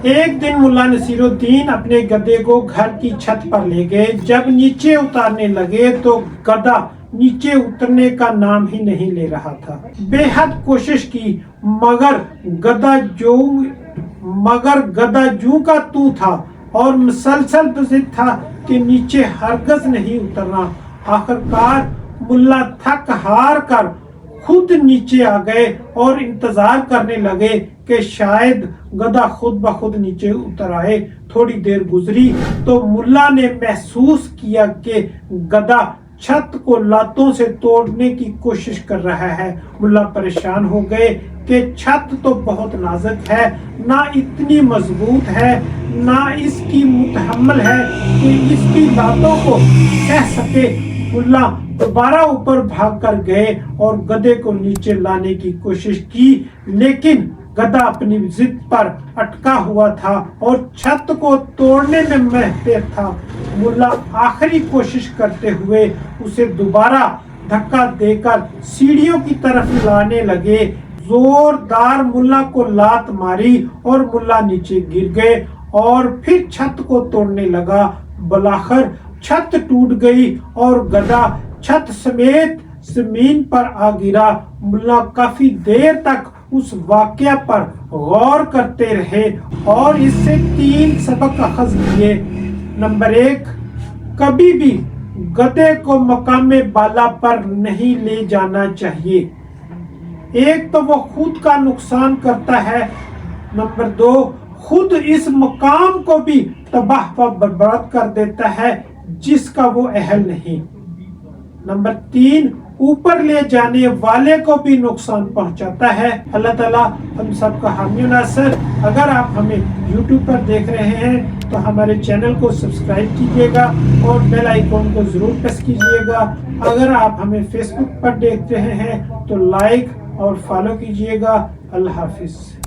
एक दिन मुल्ला नसीरुद्दीन अपने गधे को घर की छत पर ले गए। जब नीचे उतारने लगे तो गधा नीचे उतरने का नाम ही नहीं ले रहा था। बेहद कोशिश की मगर गधा जू का तू था और मुसलसल जिद था कि नीचे हरगज नहीं उतरना। आखिरकार मुल्ला थक हार कर खुद नीचे आ गए और इंतजार करने लगे कि शायद गधा खुद ब खुद नीचे उतर आए। थोड़ी देर गुजरी तो मुल्ला ने महसूस किया कि गधा छत को लातों से तोड़ने की कोशिश कर रहा है। मुल्ला परेशान हो गए कि छत तो बहुत नाजुक है, ना इतनी मजबूत है, ना इसकी मुतहम्मल है कि इसकी लातों को सह सके। मुल्ला दोबारा ऊपर भाग कर गए और गधे को नीचे लाने की कोशिश की, लेकिन गधा अपनी जिद पर अटका हुआ था और छत को तोड़ने में महर था। मुल्ला आखिरी कोशिश करते हुए उसे दोबारा धक्का देकर सीढ़ियों की तरफ लाने लगे। जोरदार मुल्ला को लात मारी और मुल्ला नीचे गिर गए और फिर छत को तोड़ने लगा। बलाखिर छत टूट गई और गधा छत समेत जमीन पर आ गिरा। मुल्ला काफी देर तक उस वाकया पर गौर करते रहे और इससे 3 सबक अखज किए। नंबर 1, कभी भी गधे को मकामे बाला पर नहीं ले जाना चाहिए। एक तो वो खुद का नुकसान करता है, नंबर 2 खुद इस मकाम को भी तबाह व बर्बाद कर देता है जिसका वो अहल नहीं। नंबर 3 ऊपर ले जाने वाले को भी नुकसान पहुंचाता है। अल्लाह ताला हम सब का हामी नासर। अगर आप हमें YouTube पर देख रहे हैं तो हमारे चैनल को सब्सक्राइब कीजिएगा और बेल आइकॉन को जरूर प्रेस कीजिएगा। अगर आप हमें Facebook पर देख रहे हैं तो लाइक और फॉलो कीजिएगा। अल्लाह हाफिज।